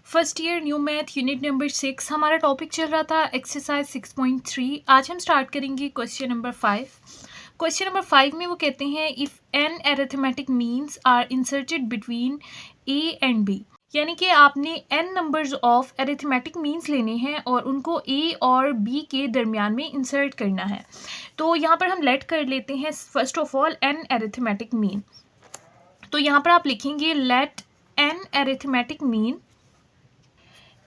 First year new math unit number 6 हमारा topic चल रहा था एक्सरसाइज 6.3। आज हम स्टार्ट करेंगे क्वेश्चन नंबर 5। क्वेश्चन नंबर 5 में वो कहते हैं if N arithmetic means are inserted between A and B, यानी कि आपने n numbers of arithmetic means लेने हैं और उनको a और b के दरमियान में इंसर्ट करना है। तो यहाँ पर हम लेट कर लेते हैं first of all n arithmetic mean. तो यहाँ पर आप लिखेंगे let n arithmetic mean.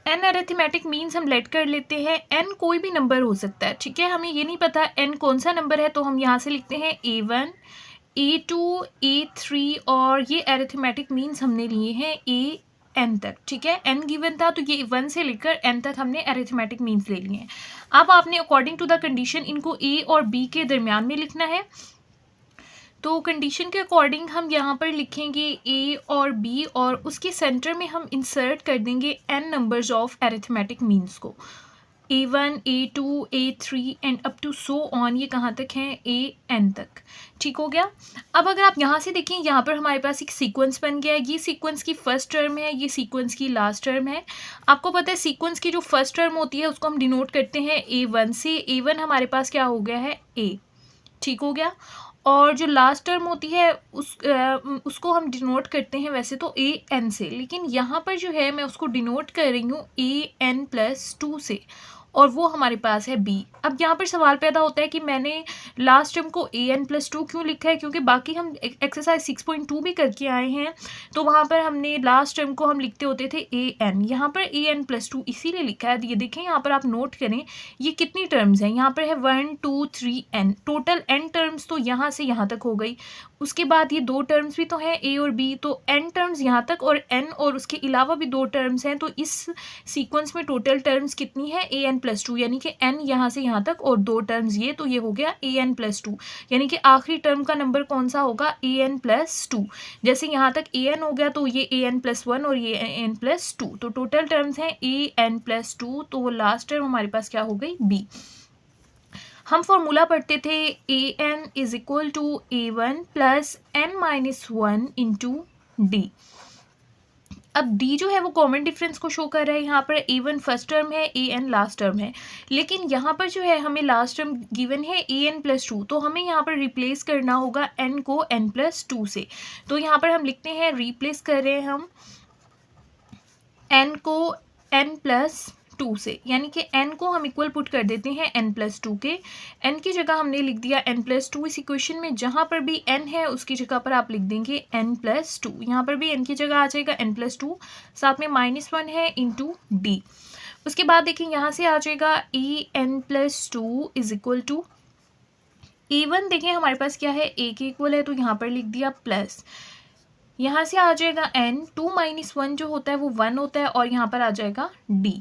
N arithmetic means हम लेट कर लेते हैं, एन कोई भी नंबर हो सकता है, ठीक है। हमें ये नहीं पता एन कौन सा नंबर है, तो हम यहाँ से लिखते हैं A1, A2, A3 और ये अरिथमेटिक मीन्स हमने लिए हैं ए एन तक, ठीक है। एन गिवन था तो ये 1 से लेकर एन तक हमने अरिथमेटिक मीन्स ले लिए हैं। अब आपने अकॉर्डिंग टू द कंडीशन इनको ए और बी के दरमियान में लिखना है। तो कंडीशन के अकॉर्डिंग हम यहाँ पर लिखेंगे ए और बी और उसके सेंटर में हम इंसर्ट कर देंगे N numbers of arithmetic means को, A1, A2, A3 and up to so on. ये कहाँ तक हैं? AN तक, ठीक हो गया। अब अगर आप यहाँ से देखें, यहाँ पर हमारे पास एक सीक्वेंस बन गया है। ये सीक्वेंस की फर्स्ट टर्म है, ये सीक्वेंस की लास्ट टर्म है। आपको पता है सीक्वेंस की जो फर्स्ट टर्म होती है उसको हम डिनोट करते हैं A1 से। A1 हमारे पास क्या हो गया है? A, ठीक हो गया। और जो लास्ट टर्म होती है उसको हम डिनोट करते हैं वैसे तो AN से, लेकिन यहाँ पर जो है मैं उसको डिनोट कर रही हूँ AN+2 से और वो हमारे पास है B। अब यहाँ पर सवाल पैदा होता है कि मैंने लास्ट टर्म को AN+2 क्यों लिखा है, क्योंकि बाकी हम एक्सरसाइज 6.2 भी करके आए हैं तो वहाँ पर हमने लास्ट टर्म को हम लिखते होते थे AN, यहाँ पर AN+2 इसीलिए लिखा है। ये देखें यहाँ पर आप नोट करें ये कितनी टर्म्स हैं, यहाँ पर है 1 2 3 N, टोटल N टर्म्स तो यहाँ से यहाँ तक हो गई। उसके बाद ये दो टर्म्स भी तो हैं A और B, तो N टर्म्स यहाँ तक और N और उसके अलावा भी दो टर्म्स हैं। तो इस सीक्वेंस में टोटल टर्म्स कितनी है? AN+2, यानी कि N यहाँ से यहाँ तक और दो टर्म्स ये, तो ये हो गया AN+2, यानी कि आखिरी टर्म का नंबर कौन सा होगा? AN+2। जैसे यहाँ तक AN हो गया तो ये AN+1 और ये AN+2, तो टोटल टर्म्स हैं AN+2, तो वो लास्ट टर्म हमारे पास क्या हो गई? B। हम फॉर्मूला पढ़ते थे AN = A1 + N-1 × D। अब D जो है वो कॉमन डिफरेंस को शो कर रहा है। यहाँ पर A1 फर्स्ट टर्म है, AN लास्ट टर्म है, लेकिन यहाँ पर जो है हमें लास्ट टर्म गिवन है AN+2, तो हमें यहाँ पर रिप्लेस करना होगा N को N+2 से। तो यहाँ पर हम लिखते हैं, रिप्लेस कर रहे हैं हम N को N+2 से, यानी कि N को हम इक्वल पुट कर देते हैं N+2 के। N की जगह हमने लिख दिया N+2 इस इक्वेशन में। जहाँ पर भी N है उसकी जगह पर आप लिख देंगे N+2। यहाँ पर भी N की जगह आ जाएगा N+2, साथ में -1 है × D। उसके बाद देखिए यहाँ से आ जाएगा AN+2 = A1। देखिए हमारे पास क्या है? A के इक्वल है, तो यहाँ पर लिख दिया प्लस, यहाँ से आ जाएगा N, 2 - 1 जो होता है वो 1 होता है और यहाँ पर आ जाएगा D,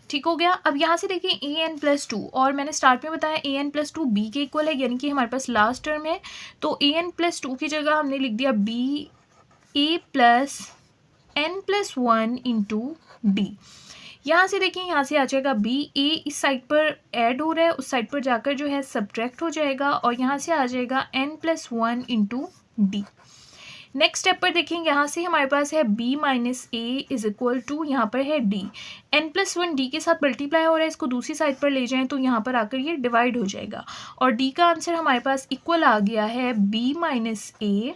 ठीक हो गया। अब यहाँ से देखिए AN+2, और मैंने स्टार्ट में बताया AN+2 B के इक्वल है, यानी कि हमारे पास लास्ट टर्म है। तो AN+2 की जगह हमने लिख दिया B A + N+1 × D। यहाँ से देखिए यहाँ से आ जाएगा B, A इस साइड पर ऐड हो रहा है, उस साइड पर जाकर जो है सब्ट्रैक्ट हो जाएगा और यहाँ से आ जाएगा N+1 × D। नेक्स्ट स्टेप पर देखेंगे, यहाँ से हमारे पास है B - A = यहाँ पर है D, N+1 D के साथ मल्टीप्लाई हो रहा है, इसको दूसरी साइड पर ले जाएं तो यहाँ पर आकर ये डिवाइड हो जाएगा और D का आंसर हमारे पास इक्वल आ गया है B - A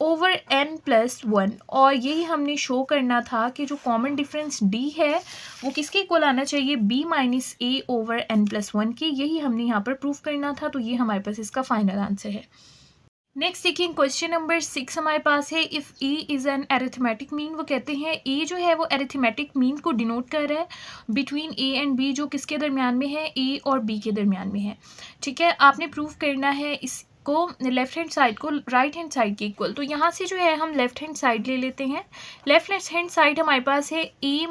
/ N+1। और यही हमने शो करना था कि जो कॉमन डिफरेंस D है वो किसके इक्वल आना चाहिए? B - A / N+1 के। यही हमने यहाँ पर प्रूफ करना था, तो ये हमारे पास इसका फाइनल आंसर है। नेक्स्ट देखिए क्वेश्चन नंबर 6 हमारे पास है if A is an arithmetic mean. वो कहते हैं A जो है वो अरिथमेटिक मीन को डिनोट कर रहा है बिटवीन A एंड B, जो किसके दरमियान में है? A और B के दरमियान में है, ठीक है। आपने प्रूफ करना है इसको लेफ्ट हैंड साइड को राइट हैंड साइड के इक्वल। तो यहाँ से जो है हम लेफ्ट हैंड साइड ले लेते हैं। लेफ्ट हैंड साइड हमारे पास है A -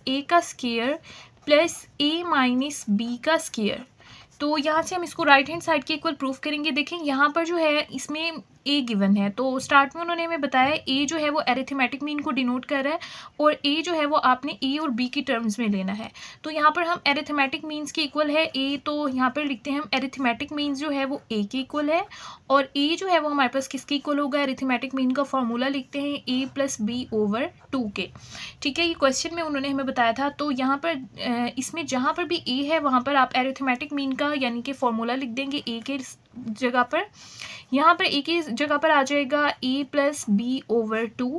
A का स्क्वायर + A - B का स्क्वायर। तो यहाँ से हम इसको राइट हैंड साइड के इक्वल प्रूफ करेंगे। देखें यहाँ पर जो है इसमें ए गिवन है। तो स्टार्ट में उन्होंने हमें बताया ए जो है वो एरिथमेटिक मीन को डिनोट कर रहा है और ए जो है वो आपने ए और बी की टर्म्स में लेना है। तो यहाँ पर हम एरिथमेटिक मीन्स के इक्वल है ए, तो यहाँ पर लिखते हैं हम एरिथमेटिक मीन्स जो है वो ए के इक्वल है और ए जो है वो हमारे पास किसके इक्वल होगा, एरिथमेटिक मीन का फॉर्मूला लिखते हैं ए प्लस बी ओवर 2 के। ठीक है, ये क्वेश्चन में उन्होंने हमें बताया था। तो यहाँ पर इसमें जहाँ पर भी ए है वहाँ पर आप एरिथमेटिक मीन का यानी कि फॉर्मूला लिख देंगे ए के जगह पर। यहाँ पर ए की जगह पर आ जाएगा ए प्लस बी ओवर 2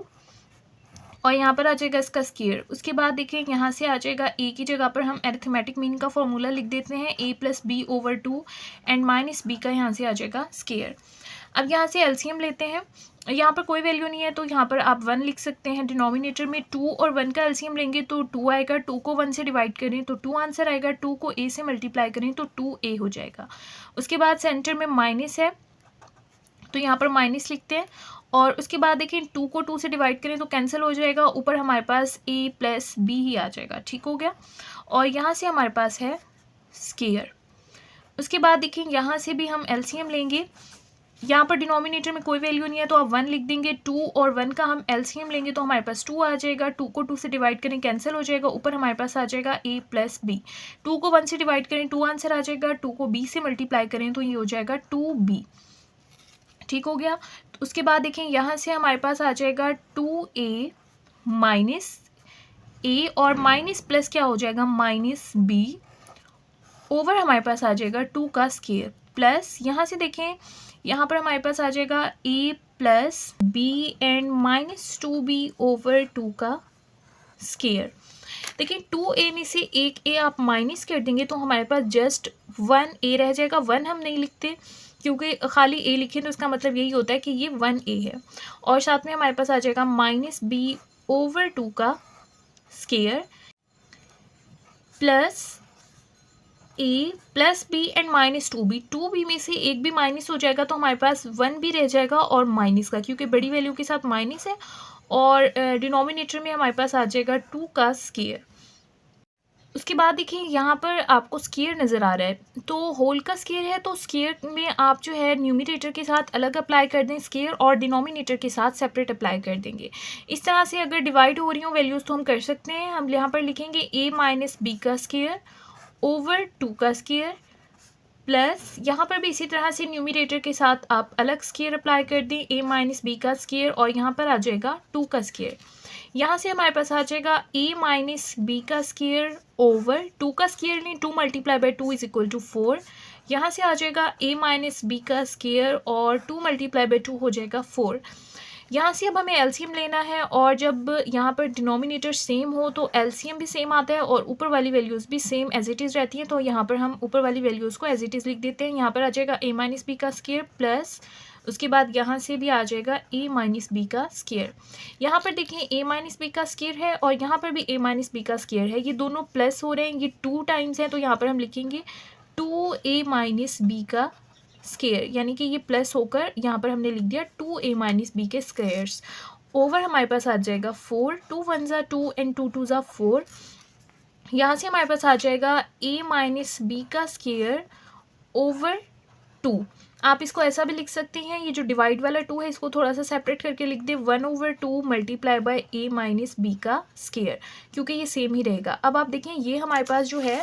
और यहाँ पर आ जाएगा इसका स्केयर। उसके बाद देखिए यहाँ से आ जाएगा ए की जगह पर हम एरिथमेटिक मीन का फॉर्मूला लिख देते हैं A plus B over 2 and minus B का यहाँ से आ जाएगा स्केयर। अब यहाँ से एलसीएम लेते हैं, यहाँ पर कोई वैल्यू नहीं है तो यहाँ पर आप 1 लिख सकते हैं। डिनोमिनेटर में 2 और 1 का एलसीएम लेंगे तो 2 आएगा, 2 को 1 से डिवाइड करें तो 2 आंसर आएगा, 2 को ए से मल्टीप्लाई करें तो 2a हो जाएगा। उसके बाद सेंटर में माइनस है तो यहाँ पर माइनस लिखते हैं और उसके बाद देखिए 2 को 2 से डिवाइड करें तो कैंसिल हो जाएगा, ऊपर हमारे पास a प्लस बी ही आ जाएगा। ठीक हो गया, और यहाँ से हमारे पास है स्केयर। उसके बाद देखिए यहाँ से भी हम एलसीएम लेंगे, यहाँ पर डिनोमिनेटर में कोई वैल्यू नहीं है तो आप 1 लिख देंगे, 2 और 1 का हम एलसीएम लेंगे तो हमारे पास 2 आ जाएगा, 2 को 2 से डिवाइड करें कैंसिल हो जाएगा, ऊपर हमारे पास आ जाएगा a प्लस बी। 2 को 1 से डिवाइड करें 2 आंसर आ जाएगा, 2 को b से मल्टीप्लाई करें तो ये हो जाएगा 2b। ठीक हो गया, तो उसके बाद देखें यहाँ से हमारे पास आ जाएगा 2a माइनस a और माइनस प्लस क्या हो जाएगा माइनस b ओवर हमारे पास आ जाएगा 2 का स्केयर प्लस यहाँ से देखें यहाँ पर हमारे पास आ जाएगा a plus b and minus 2b over 2 का स्केयर। देखिए 2a में से एक a आप माइनस कर देंगे तो हमारे पास जस्ट 1a रह जाएगा। 1 हम नहीं लिखते क्योंकि खाली a लिखें तो इसका मतलब यही होता है कि ये 1a है और साथ में हमारे पास आ जाएगा माइनस b ओवर 2 का square plus a plus b and minus 2b। 2b में से एक भी माइनस हो जाएगा तो हमारे पास 1 भी रह जाएगा और माइनस का, क्योंकि बड़ी वैल्यू के साथ माइनस है और डिनोमिनेटर में हमारे पास आ जाएगा 2 का स्केयर। उसके बाद देखिए यहाँ पर आपको स्केयर नज़र आ रहा है, तो होल का स्केयर है तो स्केयर में आप जो है न्यूमरेटर के साथ अलग अप्लाई कर दें स्केयर और डिनोमिनेटर के साथ सेपरेट अप्लाई कर देंगे। इस तरह से अगर डिवाइड हो रही हो वैल्यूज़ तो हम कर सकते हैं। हम यहाँ पर लिखेंगे a माइनस बी का स्केयर ओवर 2 का स्केयर प्लस यहाँ पर भी इसी तरह से न्यूमरेटर के साथ आप अलग स्केयर अप्लाई कर दें a माइनस बी का स्केयर और यहाँ पर आ जाएगा 2 का स्केयर। यहाँ से हमारे पास आ जाएगा a माइनस बी का स्केयर ओवर 2 का स्केयर नहीं 2 multiply by 2 is equal to 4। यहाँ से आ जाएगा a माइनस बी का स्केयर और 2 मल्टीप्लाई बाई 2 हो जाएगा 4। यहाँ से अब हमें एलसीएम लेना है और जब यहाँ पर डिनोमिनेटर सेम हो तो एलसीएम भी सेम आता है और ऊपर वाली वैल्यूज़ भी सेम एज इट इज़ रहती हैं। तो यहाँ पर हम ऊपर वाली वैल्यूज़ को एज इट इज़ लिख देते हैं। यहाँ पर आ जाएगा a माइनस बी का स्केयर प्लस उसके बाद यहाँ से भी आ जाएगा a माइनस बी का स्केयर। यहाँ पर देखिए a माइनस बी का स्केयर है और यहाँ पर भी a माइनस बी का स्केयर है, ये दोनों प्लस हो रहे हैं, ये 2 टाइम्स है तो यहाँ पर हम लिखेंगे 2a माइनस बी का स्केयर, यानी कि ये प्लस होकर यहाँ पर हमने लिख दिया 2a माइनस बी के स्क्वायर्स ओवर हमारे पास आ जाएगा 4, 2 1 ज़ा 2 एंड 2 2 ज़ा 4। यहाँ से हमारे पास आ जाएगा a माइनस बी का स्केयर ओवर 2। आप इसको ऐसा भी लिख सकते हैं, ये जो डिवाइड वाला 2 है इसको थोड़ा सा सेपरेट करके लिख दे 1 over 2 multiply by a minus B का स्केयर, क्योंकि ये सेम ही रहेगा। अब आप देखें ये हमारे पास जो है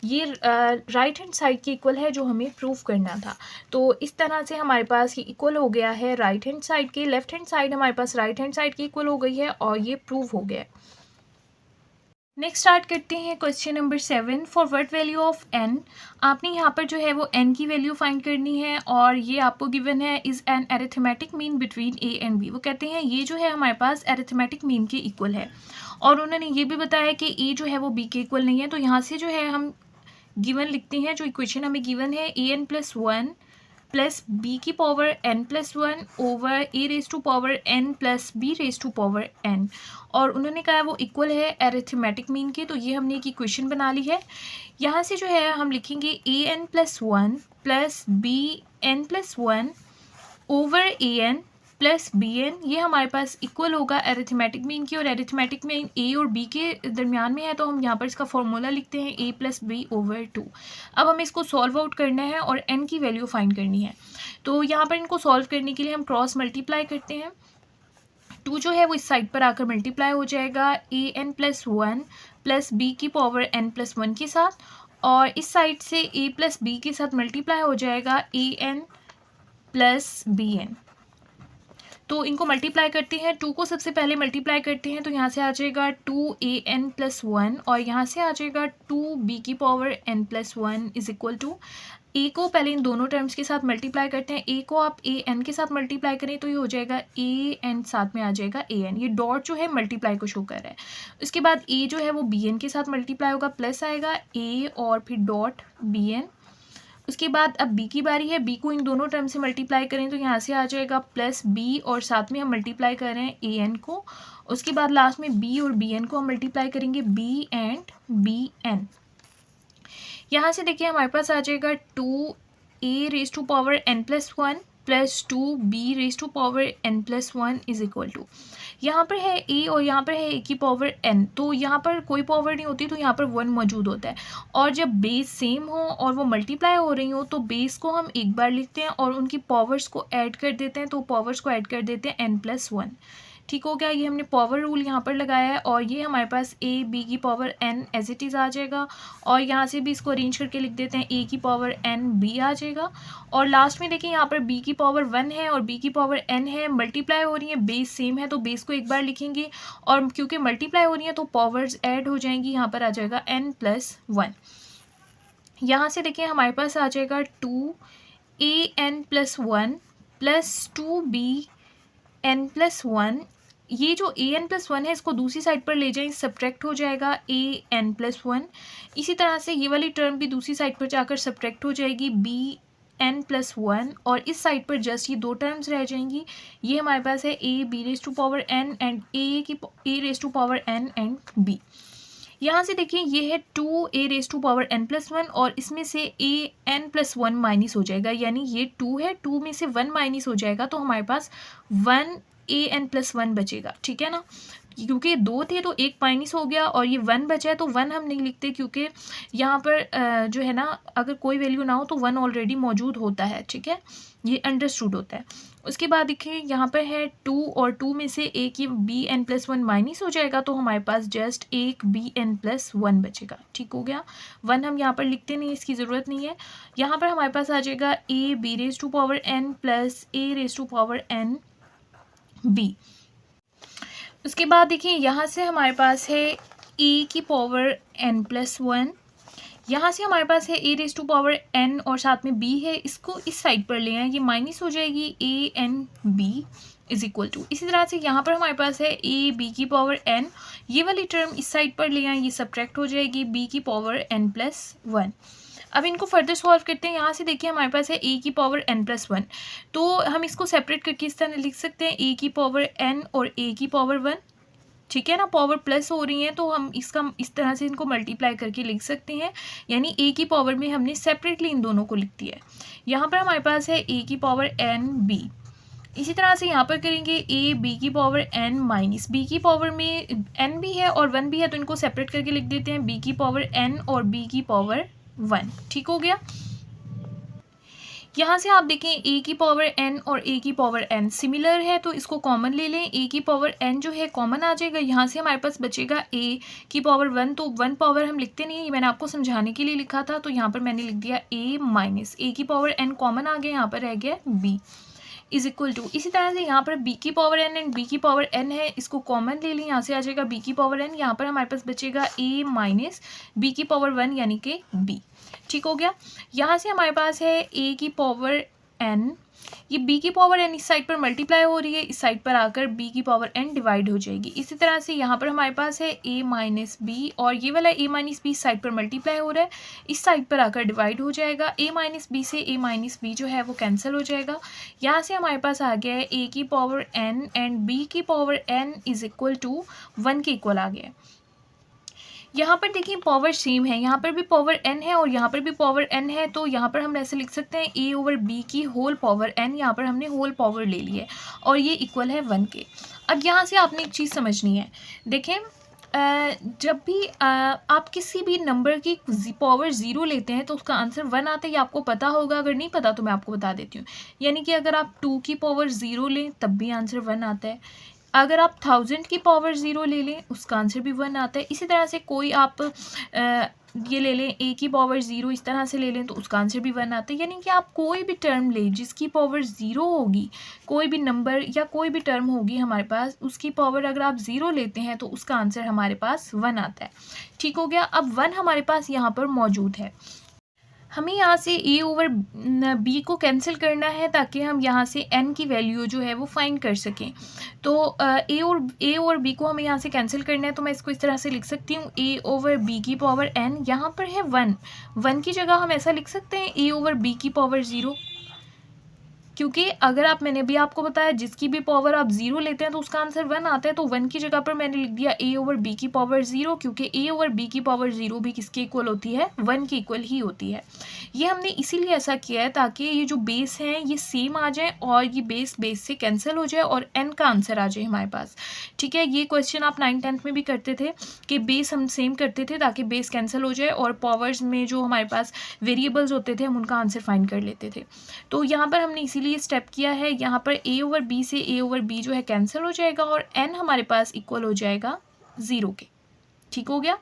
ये राइट हैंड साइड के इक्वल है जो हमें प्रूव करना था। तो इस तरह से हमारे पास ये इक्वल हो गया है राइट हैंड साइड के, लेफ्ट हैंड साइड हमारे पास राइट हैंड साइड की इक्वल हो गई है और ये प्रूव हो गया है। नेक्स्ट स्टार्ट करते हैं question number 7। For what value of n, आपने यहाँ पर जो है वो n की वैल्यू फाइंड करनी है और ये आपको गिवन है is an arithmetic mean between a and b। वो कहते हैं ये जो है हमारे पास एरिथमेटिक मीन के इक्वल है और उन्होंने ये भी बताया कि a जो है वो b के इक्वल नहीं है। तो यहाँ से जो है हम गिवन लिखते हैं, जो इक्वेशन हमें गिवन है an प्लस 1 प्लस बी की power n plus 1 over a raise to power n plus b raise to power n, और उन्होंने कहा वो इक्वल है एरिथमेटिक मीन के। तो ये हमने एक इक्वेशन बना ली है। यहाँ से जो है हम लिखेंगे an plus 1 plus b n plus 1 over an plus B N, ये हमारे पास इक्वल होगा एरिथमेटिक मीन की, और एरिथमेटिक मीन ए और बी के दरमियान में है, तो हम यहाँ पर इसका फॉर्मूला लिखते हैं ए प्लस बी ओवर 2। अब हमें इसको सॉल्व आउट करना है और एन की वैल्यू फाइंड करनी है। तो यहाँ पर इनको सॉल्व करने के लिए हम क्रॉस मल्टीप्लाई करते हैं। 2 जो है वो इस साइड पर आकर मल्टीप्लाई हो जाएगा ए एन प्लस 1 प्लस बी की पावर एन प्लस 1 के साथ, और इस साइड से ए प्लस बी के साथ मल्टीप्लाई हो जाएगा ए एन प्लस बी एन। तो इनको मल्टीप्लाई करते हैं, 2 को सबसे पहले मल्टीप्लाई करते हैं, तो यहाँ से आ जाएगा 2 ए एन प्लस 1 और यहाँ से आ जाएगा 2 बी की power N plus 1 is equal to, A को पहले इन दोनों टर्म्स के साथ मल्टीप्लाई करते हैं, ए को आप ए एन के साथ मल्टीप्लाई करें तो ये हो जाएगा ए एन, साथ में आ जाएगा ए एन, ये डॉट जो है मल्टीप्लाई को शो कर रहा है। उसके बाद ए जो है वो बी एन के साथ मल्टीप्लाई होगा, प्लस आएगा ए और फिर डॉट बी एन। उसके बाद अब बी की बारी है, बी को इन दोनों टर्म से मल्टीप्लाई करें तो यहाँ से आ जाएगा प्लस बी और साथ में हम मल्टीप्लाई कर रहे हैं ए एन को। उसके बाद लास्ट में बी और बी एन को हम मल्टीप्लाई करेंगे बी एंड बी एन। यहाँ से देखिए हमारे पास आ जाएगा 2 A raise to power N plus 1 plus 2 B raise to power N plus 1 is equal to, यहाँ पर है ए और यहाँ पर है ए की पावर एन, तो यहाँ पर कोई पावर नहीं होती, तो यहाँ पर 1 मौजूद होता है। और जब बेस सेम हो और वो मल्टीप्लाई हो रही हो तो बेस को हम एक बार लिखते हैं और उनकी पावर्स को ऐड कर देते हैं, तो पावर्स को ऐड कर देते हैं एन प्लस 1। ठीक हो गया, ये हमने पावर रूल यहाँ पर लगाया है, और ये हमारे पास ए बी की power N as it is आ जाएगा, और यहाँ से भी इसको अरेंज करके लिख देते हैं ए की पावर एन बी आ जाएगा। और लास्ट में देखिए यहाँ पर बी की पावर 1 है और बी की पावर एन है, मल्टीप्लाई हो रही है, बेस सेम है, तो बेस को एक बार लिखेंगे, और क्योंकि मल्टीप्लाई हो रही है तो पावर्स ऐड हो जाएंगी, यहाँ पर आ जाएगा एन प्लस 1। यहाँ से देखिए हमारे पास आ जाएगा 2 A N plus 1 plus 2 B N plus 1, ये जो ए एन प्लस 1 है इसको दूसरी साइड पर ले जाएं, सब्ट्रैक्ट हो जाएगा ए एन प्लस 1। इसी तरह से ये वाली टर्म भी दूसरी साइड पर जाकर सब्ट्रैक्ट हो जाएगी बी एन प्लस 1, और इस साइड पर जस्ट ये 2 टर्म्स रह जाएंगी। ये हमारे पास है A B raise to power N and A raise to power N and B. यहाँ से देखिए ये है 2 A raise to power N plus 1 और इसमें से ए एन प्लस 1 माइनस हो जाएगा, यानी ये 2 है, 2 में से 1 माइनस हो जाएगा, तो हमारे पास 1 ए एन प्लस 1 बचेगा। ठीक है ना, क्योंकि 2 थे तो 1 माइनस हो गया और ये 1 बचा है, तो 1 हम नहीं लिखते क्योंकि यहाँ पर जो है ना अगर कोई वैल्यू ना हो तो 1 ऑलरेडी मौजूद होता है। ठीक है, ये अंडरस्टूड होता है। उसके बाद देखिए यहाँ पर है 2 और 2 में से एक ही बी एन प्लस 1 माइनस हो जाएगा, तो हमारे पास जस्ट एक बी एन प्लस 1 बचेगा। ठीक हो गया, 1 हम यहाँ पर लिखते नहीं, इसकी ज़रूरत नहीं है। यहाँ पर हमारे पास आ जाएगा A B raise to power N plus A raise to power N B. उसके बाद देखिए यहाँ से हमारे पास है ए की पावर एन प्लस 1, यहाँ से हमारे पास है ए रेज टू पावर एन और साथ में बी है, इसको इस साइड पर ले आए, ये माइनस हो जाएगी A N B is equal to. इसी तरह से यहाँ पर हमारे पास है ए बी की पावर एन, ये वाली टर्म इस साइड पर ले आए, ये सब्ट्रैक्ट हो जाएगी बी की पावर एन प्लस 1। अब इनको फर्दर सॉल्व करते हैं। यहाँ से देखिए हमारे पास है ए की पावर एन प्लस 1, तो हम इसको सेपरेट करके इस तरह लिख सकते हैं ए की पावर एन और ए की पावर 1। ठीक है ना, पावर प्लस हो रही है तो हम इसका इस तरह से इनको मल्टीप्लाई करके लिख सकते हैं, यानी ए की पावर में हमने सेपरेटली इन दोनों को लिख दिया है। यहाँ पर हमारे पास है ए की पावर एन बी, इसी तरह से यहाँ पर करेंगे ए बी की पावर एन माइनस, बी की पावर में एन भी है और 1 भी है, तो इनको सेपरेट करके लिख देते हैं बी की पावर एन और बी की पावर 1। ठीक हो गया, यहाँ से आप देखें ए की पावर एन और ए की पावर एन सिमिलर है, तो इसको कॉमन ले लें, ए की पावर एन जो है कॉमन आ जाएगा, यहाँ से हमारे पास बचेगा ए की पावर 1, तो 1 पावर हम लिखते नहीं, ये मैंने आपको समझाने के लिए लिखा था, तो यहाँ पर मैंने लिख दिया ए माइनस, ए की पावर एन कॉमन आ गया, यहाँ पर रह गया बी इज इक्वल टू। इसी तरह से यहाँ पर बी की पावर एन एंड बी की पावर एन है, इसको कॉमन ले लें, यहाँ से आ जाएगा बी की पावर एन, यहाँ पर हमारे पास बचेगा ए माइनस बी की पावर 1 यानी कि बी। ठीक हो गया, यहाँ से हमारे पास है ए की पावर एन, ये बी की पावर एन इस साइड पर मल्टीप्लाई हो रही है, इस साइड पर आकर बी की पावर एन डिवाइड हो जाएगी। इसी तरह से यहाँ पर हमारे पास है ए माइनस बी और ये वाला ए माइनस बी इस साइड पर मल्टीप्लाई हो रहा है, इस साइड पर आकर डिवाइड हो जाएगा। ए माइनस बी से ए माइनस बी जो है वो कैंसिल हो जाएगा। यहाँ से हमारे पास आ गया है ए की पावर एन एंड बी की power N is equal to 1 के इक्वल आ गया है। यहाँ पर देखिए पावर सेम है, यहाँ पर भी पावर n है और यहाँ पर भी पावर n है, तो यहाँ पर हम ऐसे लिख सकते हैं a ओवर b की होल पावर n, यहाँ पर हमने होल पावर ले ली है और ये इक्वल है 1 के। अब यहाँ से आपने एक चीज़ समझनी है, देखें जब भी आप किसी भी नंबर की पावर 0 लेते हैं तो उसका आंसर 1 आता है, ये आपको पता होगा, अगर नहीं पता तो मैं आपको बता देती हूँ। यानी कि अगर आप 2 की पावर 0 लें तब भी आंसर 1 आता है, अगर आप 1000 की पावर 0 ले लें उसका आंसर भी 1 आता है। इसी तरह से कोई आप ये ले लें a की पावर 0, इस तरह से ले लें तो उसका आंसर भी 1 आता है। यानी कि आप कोई भी टर्म लें जिसकी पावर 0 होगी, कोई भी नंबर या कोई भी टर्म होगी हमारे पास, उसकी पावर अगर आप 0 लेते हैं तो उसका आंसर हमारे पास 1 आता है। ठीक हो गया। अब 1 हमारे पास यहाँ पर मौजूद है, हमें यहाँ से a ओवर b को कैंसिल करना है ताकि हम यहाँ से n की वैल्यू जो है वो फाइंड कर सकें। तो a और b को हमें यहाँ से कैंसिल करना है, तो मैं इसको इस तरह से लिख सकती हूँ a ओवर b की पावर n, यहाँ पर है 1 की जगह हम ऐसा लिख सकते हैं a ओवर b की पावर 0, क्योंकि अगर आप, मैंने भी आपको बताया जिसकी भी पावर आप 0 लेते हैं तो उसका आंसर 1 आता है, तो 1 की जगह पर मैंने लिख दिया a ओवर b की पावर 0, क्योंकि a ओवर b की पावर 0 भी किसके इक्वल होती है, 1 के इक्वल ही होती है। ये हमने इसीलिए ऐसा किया है ताकि ये जो बेस हैं ये सेम आ जाए और ये बेस से कैंसिल हो जाए और n का आंसर आ जाए हमारे पास। ठीक है, ये क्वेश्चन आप 9th-10th में भी करते थे कि बेस हम सेम करते थे ताकि बेस कैंसिल हो जाए और पावर्स में जो हमारे पास वेरिएबल्स होते थे हम उनका आंसर फाइंड कर लेते थे। तो यहाँ पर हमने इसीलिए स्टेप किया है, यहाँ पर a ओवर b से a ओवर b जो है कैंसिल हो जाएगा और n हमारे पास इक्वल हो जाएगा 0 के। ठीक हो गया।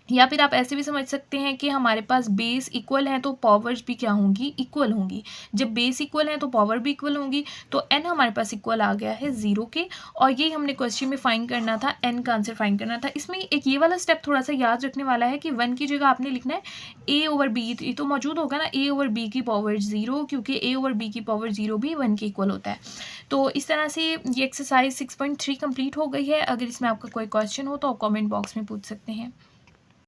या फिर आप ऐसे भी समझ सकते हैं कि हमारे पास बेस इक्वल हैं तो पावर्स भी क्या होंगी, इक्वल होंगी। जब बेस इक्वल हैं तो पावर भी इक्वल होंगी, तो n हमारे पास इक्वल आ गया है 0 के, और यही हमने क्वेश्चन में फाइंड करना था, n का आंसर फाइंड करना था। इसमें एक ये वाला स्टेप थोड़ा सा याद रखने वाला है कि 1 की जगह आपने लिखना है a ओवर b, ये तो मौजूद होगा ना a ओवर b की पावर 0, क्योंकि a ओवर b की पावर 0 भी 1 के इक्वल होता है। तो इस तरह से ये एक्सरसाइज 6.3 कंप्लीट हो गई है। अगर इसमें आपका कोई क्वेश्चन हो तो आप कॉमेंट बॉक्स में पूछ सकते हैं।